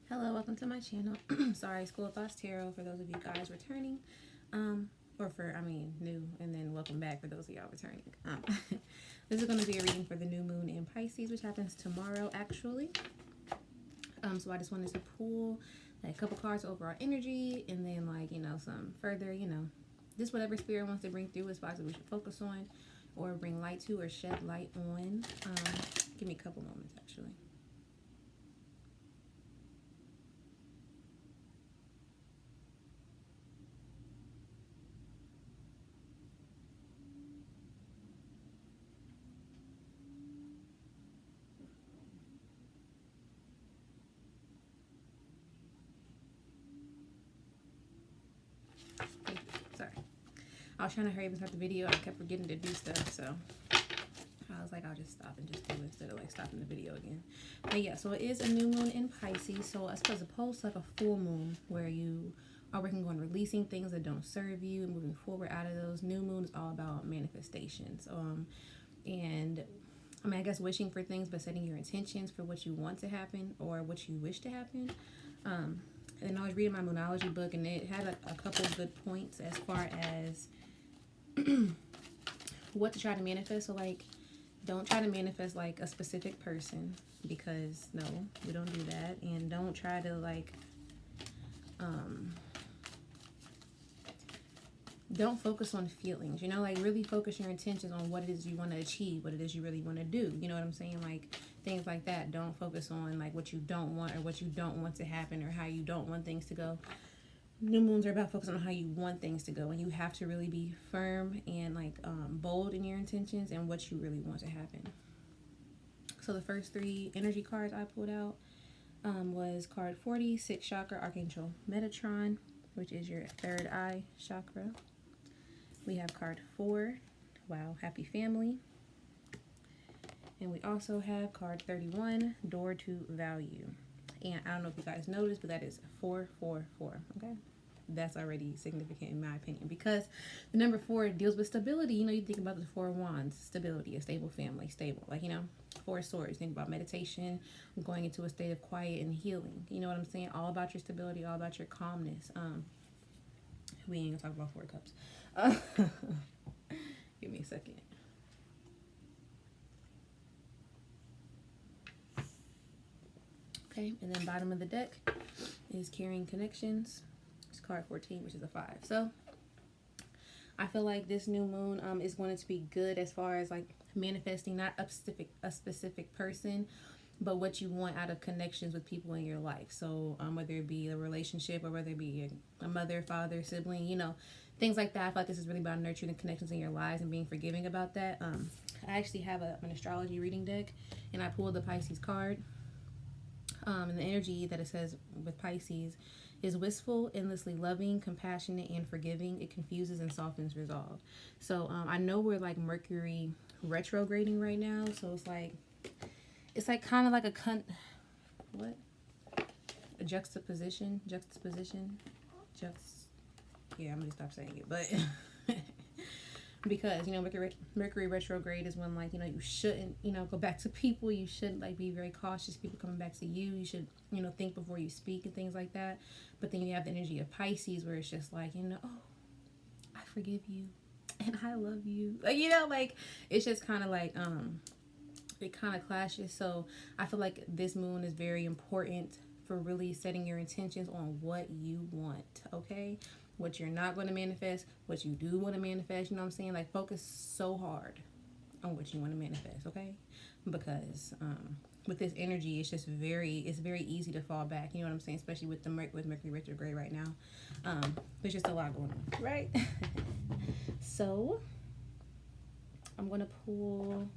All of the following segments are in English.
Hello, welcome to my channel. Sorry, School of Thoughts Tarot for those of you guys returning. Or for, new, and then welcome back for those of y'all returning. This is going to be a reading for the new moon in Pisces, which happens tomorrow, actually. So I just wanted to pull like a couple cards over our energy, and then some further, just whatever spirit wants to bring through is spots that we should focus on, or bring light to, or shed light on. Give me a couple moments, actually. Sorry. I was trying to hurry up and start the video. I kept forgetting to do stuff, so I was like, I'll just stop and just do it instead of stopping the video again. But yeah, so it is a new moon in Pisces. So as opposed to like a full moon where you are working on releasing things that don't serve you and moving forward out of those, new moon is all about manifestations. And I guess wishing for things, but setting your intentions for what you want to happen or what you wish to happen. And I was reading my Moonology book, and it had a couple of good points as far as what to try to manifest. So don't try to manifest like a specific person, because no, we don't do that. And don't try to don't focus on feelings, really focus your intentions on what it is you want to achieve, what it is you really want to do. You know what I'm saying? Things like that. Don't focus on what you don't want, or what you don't want to happen, or how you don't want things to go. New moons are about focusing on how you want things to go, and you have to really be firm and bold in your intentions and what you really want to happen. So the first three energy cards I pulled out was card 40, 6th chakra, Archangel Metatron, which is your third eye chakra. We have card 4, wow, happy family. And we also have card 31, door to value. And I don't know if you guys noticed, but that is 444, okay? That's already significant in my opinion, because the number 4 deals with stability. You think about the 4 of wands, stability, a stable family, stable. 4 of swords, think about meditation, going into a state of quiet and healing. You know what I'm saying? All about your stability, all about your calmness. We ain't gonna talk about 4 cups. Give me a second. Okay, and then bottom of the deck is carrying connections. It's card 14, which is a 5. So I feel like this new moon is going to be good as far as manifesting not a specific person, but what you want out of connections with people in your life. So whether it be a relationship, or whether it be a mother, father, sibling, things like that. I feel like this is really about nurturing the connections in your lives and being forgiving about that. I actually have an astrology reading deck, and I pulled the Pisces card. And the energy that it says with Pisces is wistful, endlessly loving, compassionate, and forgiving. It confuses and softens resolve. So I know we're Mercury retrograding right now, so it's kind of like a juxtaposition. Yeah, I'm gonna stop saying it, but because Mercury retrograde is when you shouldn't go back to people. You shouldn't be very cautious. People coming back to you. You should think before you speak and things like that. But then you have the energy of Pisces, where it's just oh, I forgive you and I love you. It's just kind of it kind of clashes. So I feel like this moon is very important for really setting your intentions on what you want. Okay, what you're not going to manifest, what you do want to manifest. You know what I'm saying? Focus so hard on what you want to manifest, okay? Because with this energy, it's very easy to fall back. You know what I'm saying? Especially with Mercury retrograde right now. There's just a lot going on, right? So I'm gonna pull.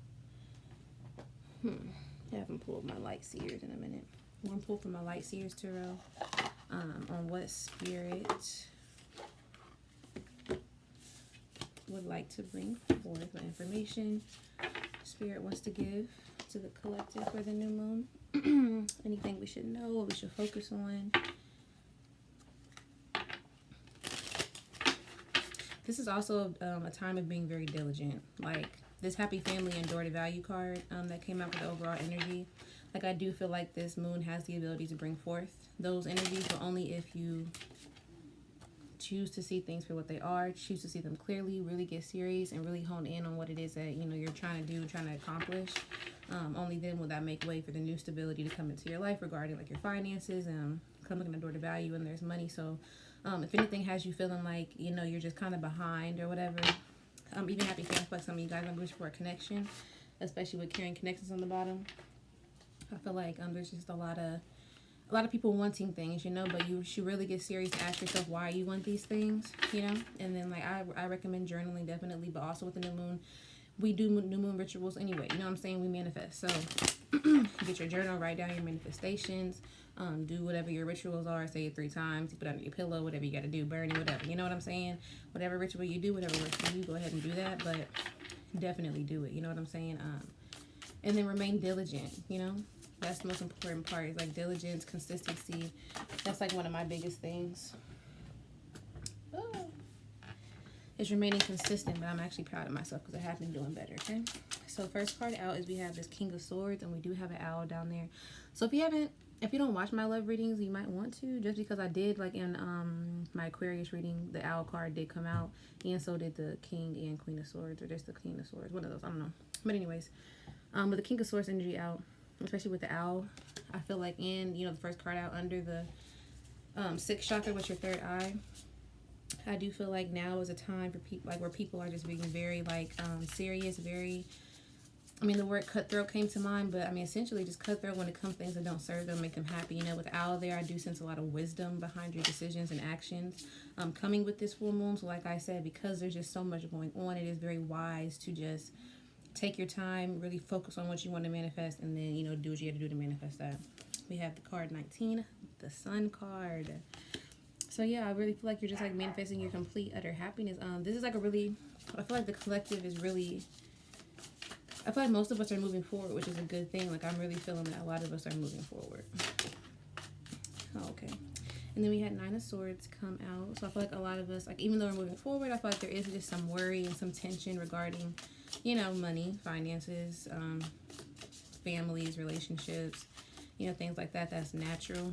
I haven't pulled my light seers in a minute. I'm gonna pull from my light seers tarot on what spirit would like to bring forth the information spirit wants to give to the collective for the new moon. Anything we should know, what we should focus on. This is also a time of being very diligent. This happy family and door to value card that came out with the overall energy. Like, I do feel like this moon has the ability to bring forth those energies, but only if you choose to see things for what they are, choose to see them clearly, really get serious, and really hone in on what it is that, you know, you're trying to do, trying to accomplish. Only then will that make way for the new stability to come into your life regarding like your finances and coming in the door to value and there's money. So if anything has you feeling like, you know, you're just kind of behind or whatever, even happy fans, like some of you guys are wishing for a connection, especially with carrying connections on the bottom. I feel like there's just a lot of people wanting things, you know, but you should really get serious and ask yourself why you want these things, you know. And then like I recommend journaling definitely, but also with the new moon, we do new moon rituals anyway, you know what I'm saying? We manifest. So get your journal, write down your manifestations, do whatever your rituals are, say it 3 times, you put it under your pillow, whatever you got to do, burning, whatever, you know what I'm saying? Whatever ritual you do, whatever works for you, go ahead and do that, but definitely do it, you know what I'm saying? And then remain diligent, you know. That's the most important part, is like diligence, consistency. That's like one of my biggest things. Is remaining consistent, but I'm actually proud of myself because I have been doing better, okay? So first card out is we have this King of Swords, and we do have an owl down there. So if you don't watch my love readings, you might want to, just because I did, like in my Aquarius reading, the owl card did come out, and so did the King and Queen of Swords, or just the King of Swords, one of those, I don't know. But anyways, with the King of Swords energy out, especially with the owl, I feel like in, you know, the first card out under the 6th chakra, with your 3rd eye, I do feel like now is a time for people, like where people are just being very like serious, very, I mean, the word cutthroat came to mind, but I mean, essentially just cutthroat when it comes to things that don't serve them, make them happy. You know, with owl there, I do sense a lot of wisdom behind your decisions and actions coming with this full moon. So like I said, because there's just so much going on, it is very wise to just take your time, really focus on what you want to manifest, and then, you know, do what you have to do to manifest that. We have the card 19, the Sun card. So yeah, I really feel like you're just like manifesting your complete utter happiness. This is like a really, I feel like the collective is really, I feel like most of us are moving forward, which is a good thing. Like I'm really feeling that a lot of us are moving forward. Oh, okay. And then we had 9 of Swords come out. So I feel like a lot of us, like even though we're moving forward, I feel like there is just some worry and some tension regarding, you know, money, finances, families, relationships, you know, things like that. That's natural.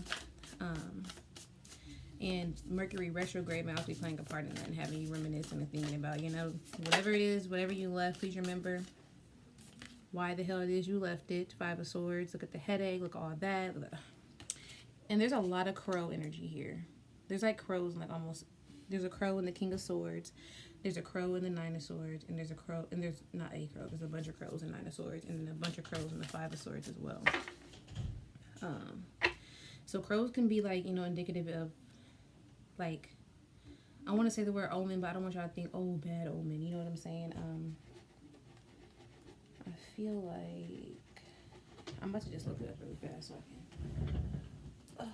And Mercury retrograde might also be playing a part in that and having you reminiscing and thinking about, you know, whatever it is, whatever you left, please remember why the hell it is you left it. 5 of Swords. Look at the headache. Look at all that. And there's a lot of crow energy here. There's like crows, like almost, there's a crow in the King of Swords. There's a crow in the 9 of Swords. And there's a crow, and there's not a crow. There's a bunch of crows in 9 of Swords. And then a bunch of crows in the 5 of Swords as well. So crows can be like, you know, indicative of, like, I want to say the word omen, but I don't want y'all to think, oh, bad omen. You know what I'm saying? I feel like I'm about to just look it up really fast so I can.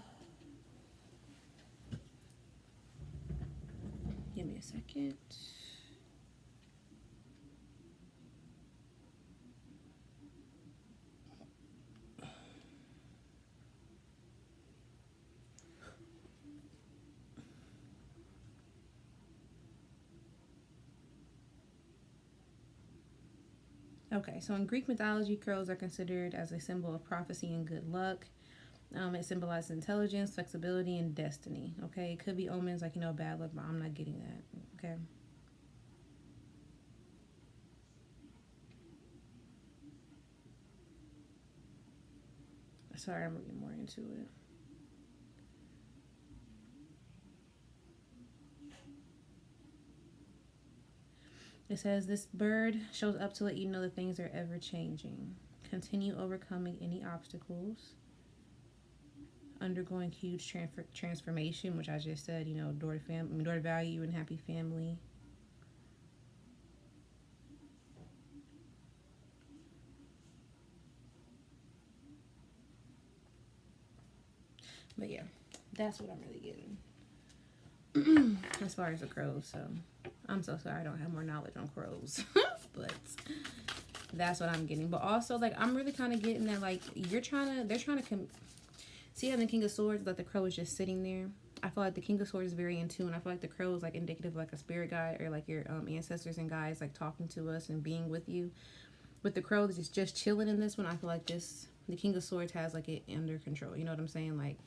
Give me a second. Okay, so in Greek mythology, crows are considered as a symbol of prophecy and good luck. It symbolizes intelligence, flexibility, and destiny. Okay, it could be omens like, you know, bad luck, but I'm not getting that. Okay. Sorry, I'm reading more into it. It says, this bird shows up to let you know that things are ever changing. Continue overcoming any obstacles. Undergoing huge transformation, which I just said, you know, door to value and happy family. But yeah, that's what I'm really getting as far as the crows. So I'm so sorry I don't have more knowledge on crows, but that's what I'm getting. But also, like, I'm really kind of getting that, like, they're trying to see how the King of Swords, that the crow is just sitting there. I feel like the King of Swords is very in tune. I feel like the crow is like indicative of like a spirit guide, or like your ancestors and guides like talking to us and being with you. With the crow that's just chilling in this one, I feel like this the King of Swords has like it under control. You know what I'm saying? Like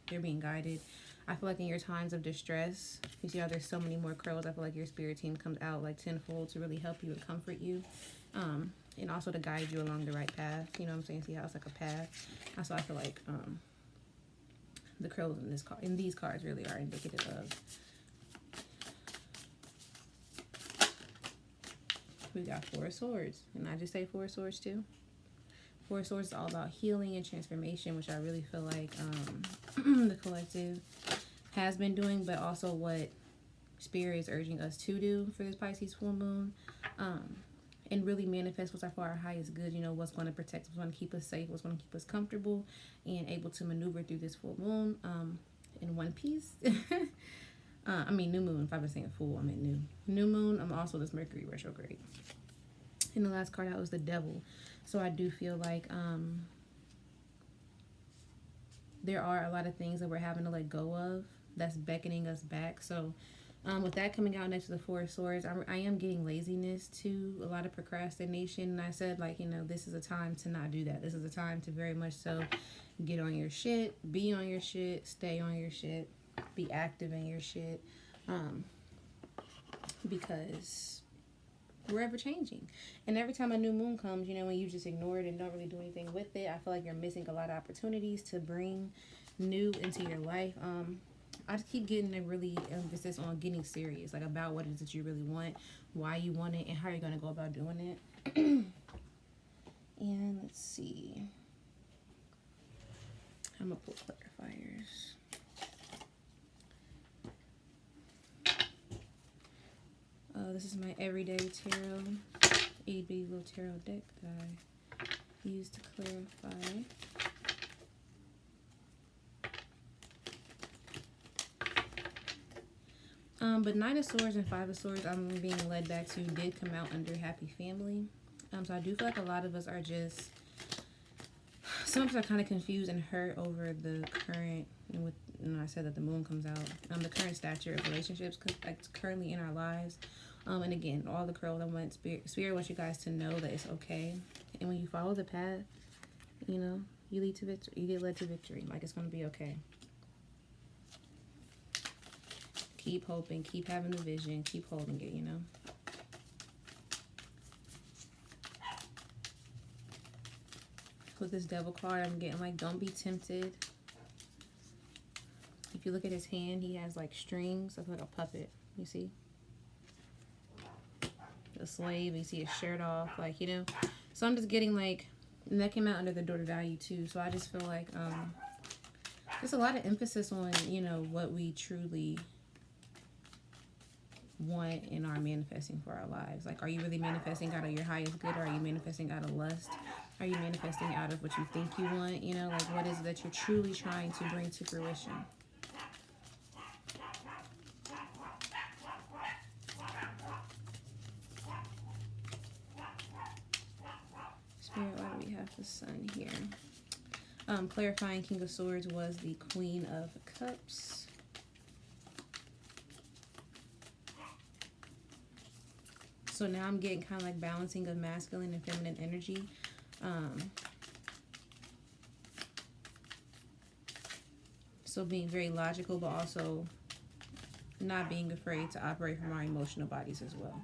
they're being guided. I feel like in your times of distress, you see how there's so many more crows. I feel like your spirit team comes out like tenfold to really help you and comfort you. And also to guide you along the right path. You know what I'm saying? See how it's like a path. So I feel like the crows in this card, in these cards, really are indicative of. We got Four of Swords, and I just say Four of Swords too. Four of Swords is all about healing and transformation, which I really feel like the collective has been doing, but also what Spirit is urging us to do for this Pisces full moon. And really manifest what's for our highest good. You know, what's going to protect us, what's going to keep us safe, what's going to keep us comfortable, and able to maneuver through this full moon in one piece. I mean, new moon. If I was saying full, I meant new. New moon, I'm also this Mercury retrograde. And the last card out was the Devil. So I do feel like there are a lot of things that we're having to let go of that's beckoning us back. So with that coming out next to the Four of Swords, I am getting laziness too, a lot of procrastination. And I said, like, you know, this is a time to not do that. This is a time to very much so get on your shit, be on your shit, stay on your shit, be active in your shit, because we're ever changing. And every time a new moon comes, you know, when you just ignore it and don't really do anything with it, I feel like you're missing a lot of opportunities to bring new into your life. I just keep getting a really emphasis on getting serious, like about what it is that you really want, why you want it, and how you're going to go about doing it. And let's see. I'm going to pull clarifiers. This is my everyday tarot, itty-bitty little tarot deck that I use to clarify. But Nine of Swords and Five of Swords, I'm being led back to, did come out under Happy Family. So I do feel like a lot of us are just, some of us are kind of confused and hurt over the current, and I said that the moon comes out, the current stature of relationships like currently in our lives. And again, all the crows, I want Spirit wants you guys to know that it's okay. And when you follow the path, you know, you lead to victory. You get led to victory. Like, it's going to be okay. Keep hoping. Keep having the vision. Keep holding it, you know. With this Devil card, I'm getting like, don't be tempted. If you look at his hand, he has like strings of like a puppet. You see? A slave, you see his shirt off, like, you know. So I'm just getting like, and that came out under the Daughter Value too. So I just feel like there's a lot of emphasis on, you know, what we truly want and are manifesting for our lives. Like, are you really manifesting out of your highest good, or are you manifesting out of lust? Are you manifesting out of what you think you want? You know, like, what is it that you're truly trying to bring to fruition? Spirit, why do we have the Sun here? Clarifying King of Swords was the Queen of Cups. So now I'm getting kind of like balancing of masculine and feminine energy. So being very logical, but also not being afraid to operate from our emotional bodies as well.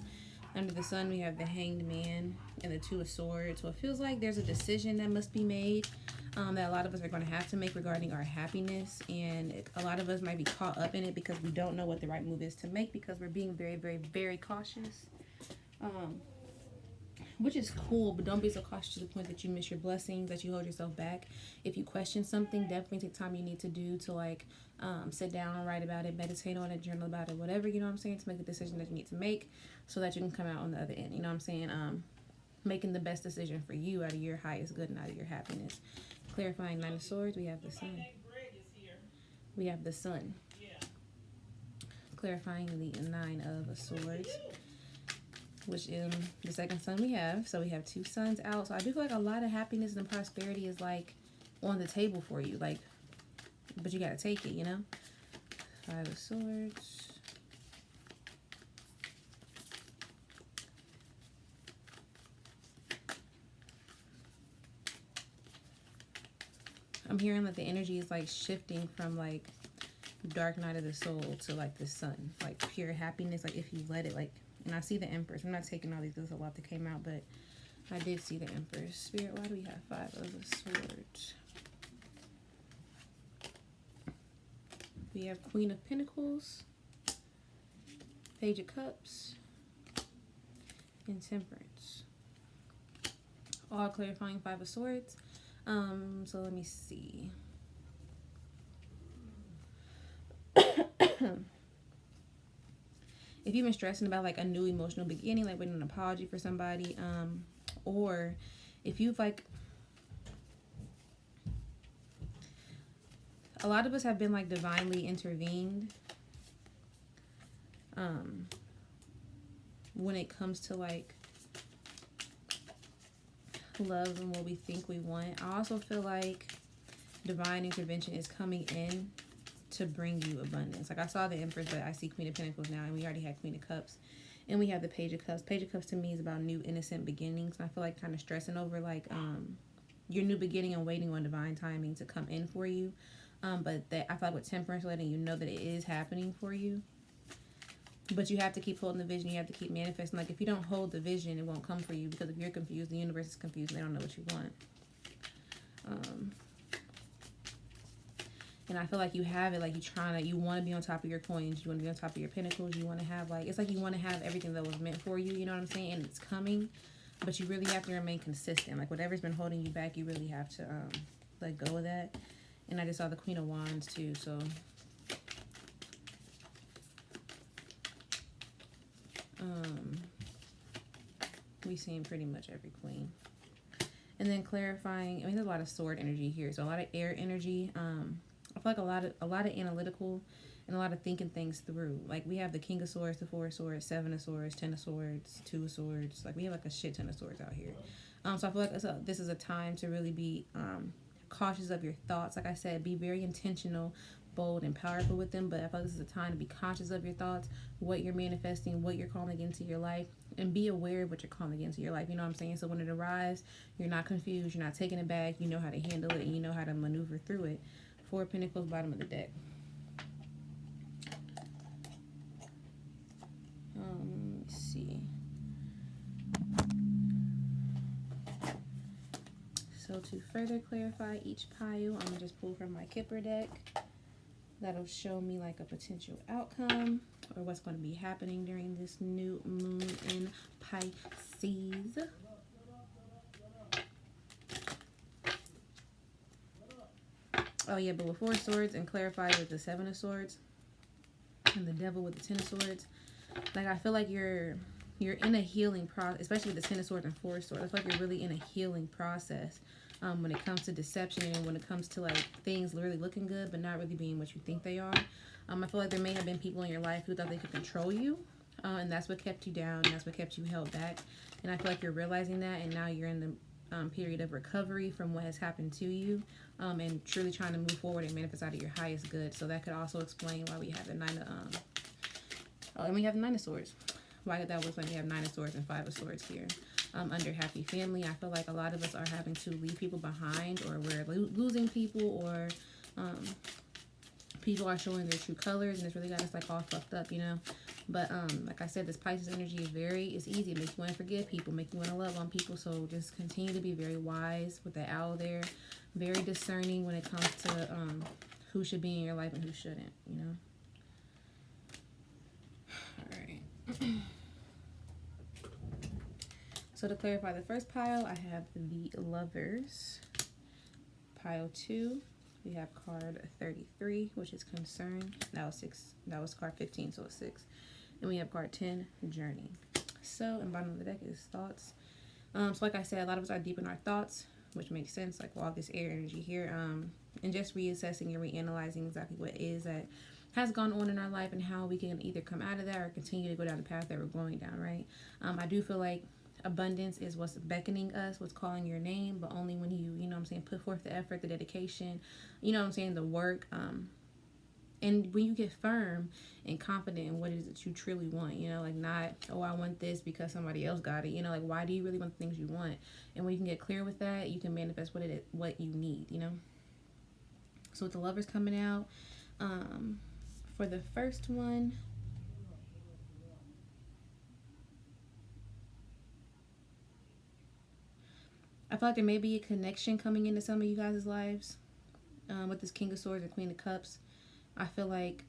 Under the Sun, we have the Hanged Man and the Two of Swords. So it feels like there's a decision that must be made that a lot of us are going to have to make regarding our happiness. And a lot of us might be caught up in it because we don't know what the right move is to make, because we're being very, very, very cautious. Which is cool, but don't be so cautious to the point that you miss your blessings, that you hold yourself back. If you question something, definitely take time you need to do to like sit down and write about it, meditate on it, journal about it, whatever, you know what I'm saying, to make the decision that you need to make so that you can come out on the other end, you know what I'm saying, making the best decision for you out of your highest good and out of your happiness. Clarifying Nine of Swords, we have the Sun. We have the Sun. Clarifying the Nine of Swords, which is the second sun we have. So we have two suns out. So I do feel like a lot of happiness and prosperity is like on the table for you. Like, but you got to take it, you know? Five of Swords. hearing that the energy is like shifting from like dark night of the soul to like the sun, like pure happiness, like if you let it, like, and I see the Empress. I'm not taking all these, there's a lot that came out, but I did see the Empress. Spirit, why do we have 5 of swords? We have Queen of Pentacles, Page of Cups, and Temperance. All clarifying 5 of Swords. So let me see. If you've been stressing about like a new emotional beginning, like waiting an apology for somebody, or if you've like, a lot of us have been like divinely intervened when it comes to like love and what we think we want. I also feel like divine intervention is coming in to bring you abundance. Like I saw the Empress, but I see Queen of Pentacles now, and we already had Queen of Cups, and we have the Page of Cups. Page of Cups to me is about new innocent beginnings, and I feel like kind of stressing over like your new beginning and waiting on divine timing to come in for you. But that, I feel like with Temperance, letting you know that it is happening for you. But you have to keep holding the vision. You have to keep manifesting. Like if you don't hold the vision, it won't come for you, because if you're confused, the universe is confused, and they don't know what you want. And I feel like you have it, like you want to be on top of your coins, you want to be on top of your pentacles, you want to have like, it's like you want to have everything that was meant for you, you know what I'm saying? And it's coming, but you really have to remain consistent. Like whatever's been holding you back, you really have to let go of that. And I just saw the Queen of Wands too, so we seen pretty much every queen. And then clarifying, I mean, there's a lot of sword energy here, so a lot of air energy. I feel like a lot of analytical and a lot of thinking things through. Like we have the King of Swords, the 4 of Swords, 7 of Swords, 10 of Swords, 2 of Swords. Like we have like a shit ton of swords out here. So I feel like this is a time to really be cautious of your thoughts. Like I said, be very intentional, bold, and powerful with them. But I feel like this is a time to be conscious of your thoughts, what you're manifesting, what you're calling into your life, and be aware of what you're calling into your life. You know what I'm saying? So when it arrives, you're not confused, you're not taking it back, you know how to handle it, and you know how to maneuver through it. 4 of Pentacles, bottom of the deck. Let's see. So to further clarify each pile, I'm going to just pull from my Kipper deck. That'll show me like a potential outcome or what's going to be happening during this new moon in Pisces. Oh yeah, but with 4 of Swords and clarify with the 7 of Swords and the Devil with the 10 of Swords, like I feel like you're in a healing process, especially with the 10 of Swords and 4 of Swords. I feel like you're really in a healing process when it comes to deception and when it comes to like things really looking good but not really being what you think they are. I feel like there may have been people in your life who thought they could control you, and that's what kept you down, and that's what kept you held back. And I feel like you're realizing that, and now you're in the period of recovery from what has happened to you, and truly trying to move forward and manifest out of your highest good. So that could also explain why we have the 9 of and we have the 9 of Swords. Why that was when we have 9 of Swords and 5 of Swords here. Under happy family, I feel like a lot of us are having to leave people behind, or we're losing people, or people are showing their true colors, and it's really got us like all fucked up, you know. But like I said, this Pisces energy is it's easy. It makes you want to forgive people, make you want to love on people. So just continue to be very wise with the owl there, very discerning when it comes to who should be in your life and who shouldn't, you know. All right. So to clarify the first pile, I have the Lovers. Pile 2, we have card 33, which is Concern. That was 6. That was card 15, so it's 6. And we have card 10, Journey. So, and bottom of the deck is Thoughts. So like I said, a lot of us are deep in our thoughts, which makes sense, like all this air energy here. And just reassessing and reanalyzing exactly what it is that has gone on in our life and how we can either come out of that or continue to go down the path that we're going down, right? I do feel like abundance is what's beckoning us, what's calling your name, but only when you know what I'm saying, put forth the effort, the dedication, you know what I'm saying, the work, and when you get firm and confident in what it is that you truly want, you know, like not, oh, I want this because somebody else got it, you know, like why do you really want the things you want? And when you can get clear with that, you can manifest what you need, you know. So with the Lovers coming out, for the first one, I feel like there may be a connection coming into some of you guys' lives with this King of Swords and Queen of Cups. I feel like,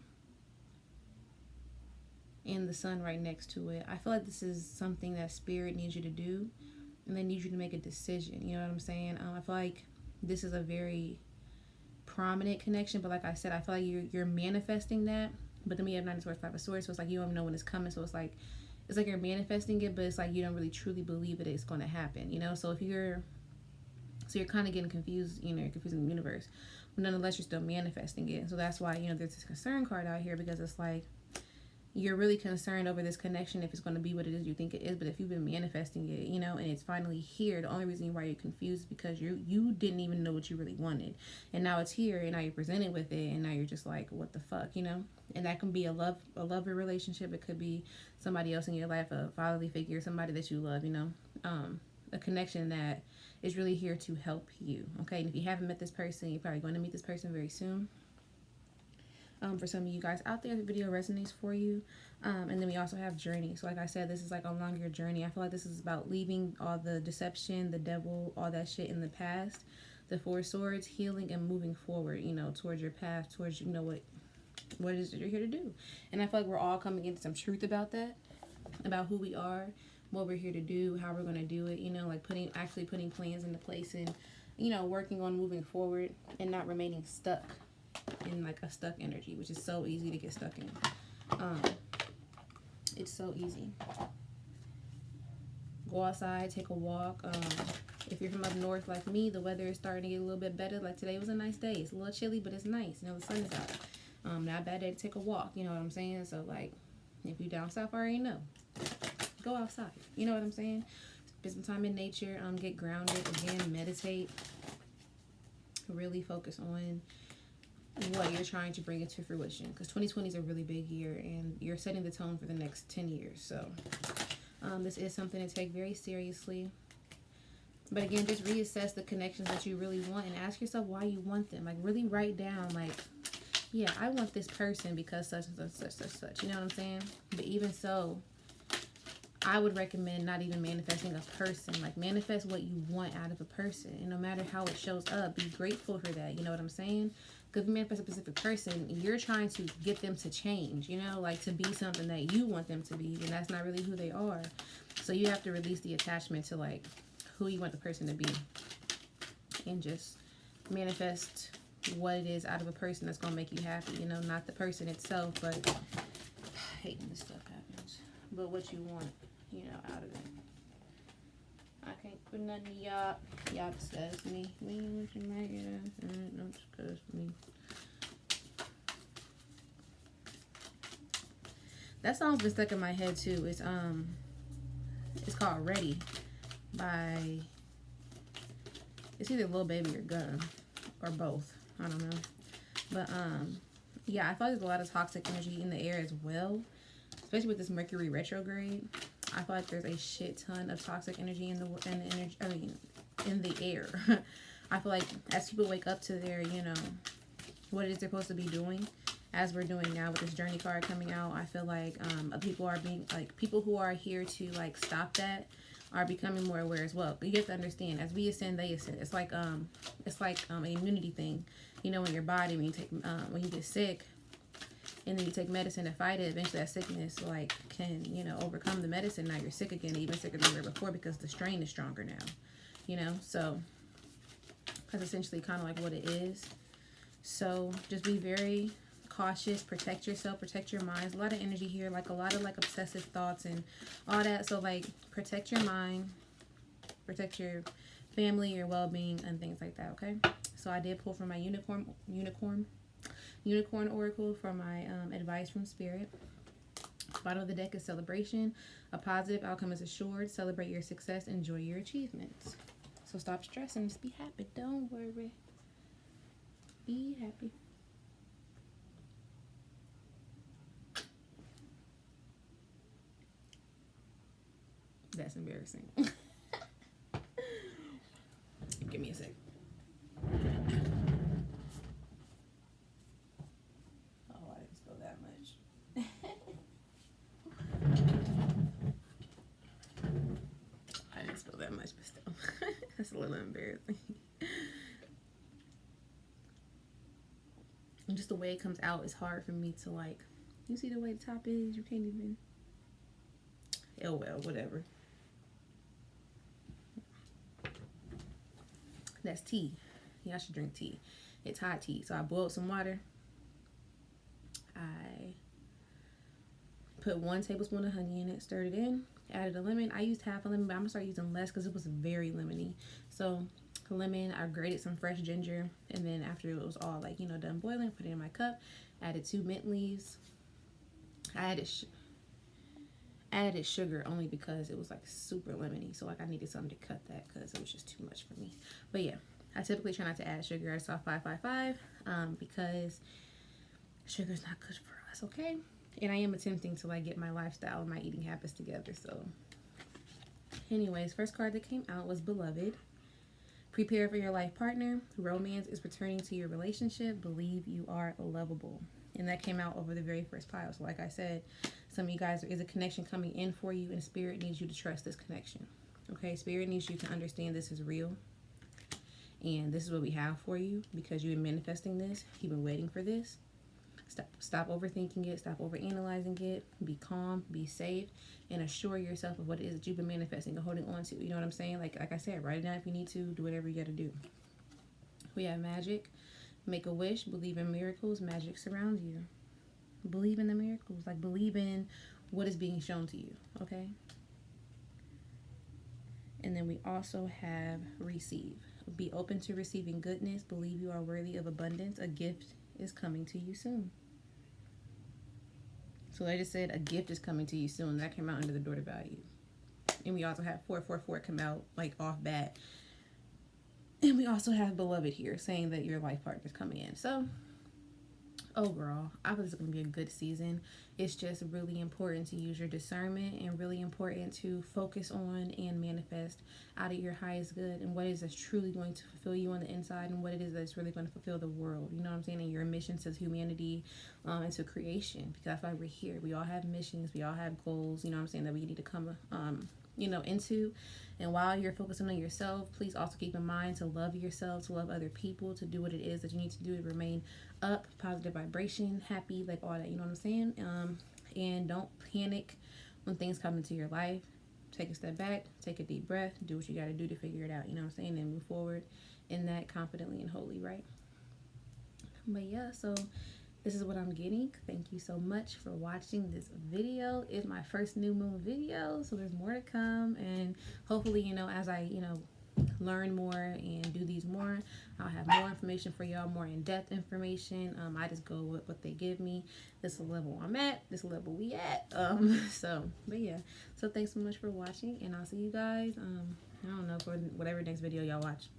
and the Sun right next to it, I feel like this is something that Spirit needs you to do, and they need you to make a decision. You know what I'm saying? I feel like this is a very prominent connection, but like I said, I feel like you're manifesting that. But then we have Nine of Swords, Five of Swords, so it's like you don't even know when it's coming. So it's like you're manifesting it, but it's like you don't really truly believe that it's going to happen. You know, so you're kind of getting confused. You know, you're confusing the universe, but nonetheless, you're still manifesting it. So that's why, you know, there's this concern card out here, because it's like you're really concerned over this connection, if it's going to be what it is you think it is. But if you've been manifesting it, you know, and it's finally here, the only reason why you're confused is because you didn't even know what you really wanted, and now it's here, and now you're presented with it, and now you're just like, what the fuck, you know? And that can be a lover relationship. It could be somebody else in your life, a fatherly figure, somebody that you love, you know, a connection that is really here to help you. Okay, and if you haven't met this person, you're probably going to meet this person very soon. For some of you guys out there, the video resonates for you. And then we also have journey. So like I said, this is like a longer journey. I feel like this is about leaving all the deception, the devil, all that shit in the past. The Four of Swords, healing and moving forward, you know, towards your path, towards, you know, what it is that you're here to do. And I feel like we're all coming into some truth about that, about who we are, what we're here to do, how we're going to do it, you know, like actually putting plans into place, and, you know, working on moving forward and not remaining stuck in like a stuck energy, which is so easy to get stuck in. It's so easy. Go outside, take a walk. If you're from up north like me, the weather is starting to get a little bit better. Like today was a nice day. It's a little chilly, but it's nice. You know, the sun is out. Not a bad day to take a walk. You know what I'm saying? So like, if you down south, I already know. Go outside. You know what I'm saying? Spend some time in nature. Get grounded. Again, meditate. Really focus on what you're trying to bring into fruition, because 2020 is a really big year, and you're setting the tone for the next 10 years. So this is something to take very seriously. But again, just reassess the connections that you really want, and ask yourself why you want them. Like really write down, like, yeah, I want this person because such and such, such, such. You know what I'm saying? But even so, I would recommend not even manifesting a person. Like manifest what you want out of a person, and no matter how it shows up, be grateful for that. You know what I'm saying? Because if you manifest a specific person, you're trying to get them to change, you know, like to be something that you want them to be, and that's not really who they are. So you have to release the attachment to like who you want the person to be, and just manifest what it is out of a person that's going to make you happy, you know, not the person itself, but I hate when this stuff happens, but what you want, you know, out of it. I can't put none of y'all discuss me. Don't discuss me. That song's been stuck in my head too. It's called Ready by, it's either Lil Baby or Gunna, or both. I don't know. But yeah, I thought there's a lot of toxic energy in the air as well, especially with this Mercury retrograde. I feel like there's a shit ton of toxic energy in the air. I feel like as people wake up to their, you know, what it is they're supposed to be doing, as we're doing now with this journey card coming out, I feel like people who are here to like stop that are becoming more aware as well. But you have to understand, as we ascend, they ascend. It's like an immunity thing. You know, in your body, when you get sick, and then you take medicine to fight it, eventually that sickness like can, you know, overcome the medicine. Now you're sick again, even sicker than you were before, because the strain is stronger now, you know. So that's essentially kind of like what it is. So just be very cautious, protect yourself, protect your minds. A lot of energy here, like a lot of like obsessive thoughts and all that. So like protect your mind, protect your family, your well-being, and things like that. Okay, so I did pull from my unicorn oracle for my advice from Spirit. Bottom of the deck is celebration. A positive outcome is assured. Celebrate your success. Enjoy your achievements. So stop stressing. Just be happy. Don't worry. Be happy. That's embarrassing. Give me a sec. hella embarrassing. And just the way it comes out is hard for me to like. You see the way the top is? You can't even. Oh well, whatever. That's tea. Y'all should drink tea. It's hot tea. So I boiled some water. I put 1 tablespoon of honey in it, stirred it in, added a lemon. I used half a lemon, but I'm gonna start using less because it was very lemony. So lemon, I grated some fresh ginger, and then after it was all like, you know, done boiling, put it in my cup, added 2 mint leaves. I added sugar only because it was like super lemony, so like I needed something to cut that because it was just too much for me. But yeah, I typically try not to add sugar. I saw 555 because sugar is not good for us, okay? And I am attempting to like get my lifestyle and my eating habits together. So anyways, first card that came out was Beloved. Prepare for your life partner. Romance is returning to your relationship. Believe you are lovable. And that came out over the very first pile. So like I said, some of you guys, there is a connection coming in for you, and Spirit needs you to trust this connection. Okay, Spirit needs you to understand this is real. And this is what we have for you because you've been manifesting this. You've been waiting for this. Stop overthinking it. Stop overanalyzing it. Be calm. Be safe. And assure yourself of what it is that you've been manifesting and holding on to. You know what I'm saying? Like I said, write it down if you need to. Do whatever you got to do. We have magic. Make a wish. Believe in miracles. Magic surrounds you. Believe in the miracles. Like believe in what is being shown to you. Okay? And then we also have receive. Be open to receiving goodness. Believe you are worthy of abundance. A gift is coming to you soon. So I just said a gift is coming to you soon. That came out under the door to value. And we also have 444 come out like off bat. And we also have Beloved here saying that your life partner is coming in. So overall, I believe it's going to be a good season. It's just really important to use your discernment and really important to focus on and manifest out of your highest good and what is that's truly going to fulfill you on the inside and what it is that's really going to fulfill the world. You know what I'm saying? And your mission to humanity and to creation, because that's why we're here. We all have missions. We all have goals, you know what I'm saying, that we need to come into. And while you're focusing on yourself, please also keep in mind to love yourself, to love other people, to do what it is that you need to do to remain up, positive vibration, happy, like all that, you know what I'm saying? And don't panic when things come into your life. Take a step back, take a deep breath, do what you got to do to figure it out, you know what I'm saying? And move forward in that confidently and wholly, right? But yeah, so this is what I'm getting. Thank you so much for watching this video. It's my first new moon video, so there's more to come. And hopefully, you know, as I, learn more and do these more, I'll have more information for y'all, more in-depth information. I just go with what they give me. This is the level I'm at. This level we at. But yeah. So thanks so much for watching, and I'll see you guys, I don't know, for whatever next video y'all watch.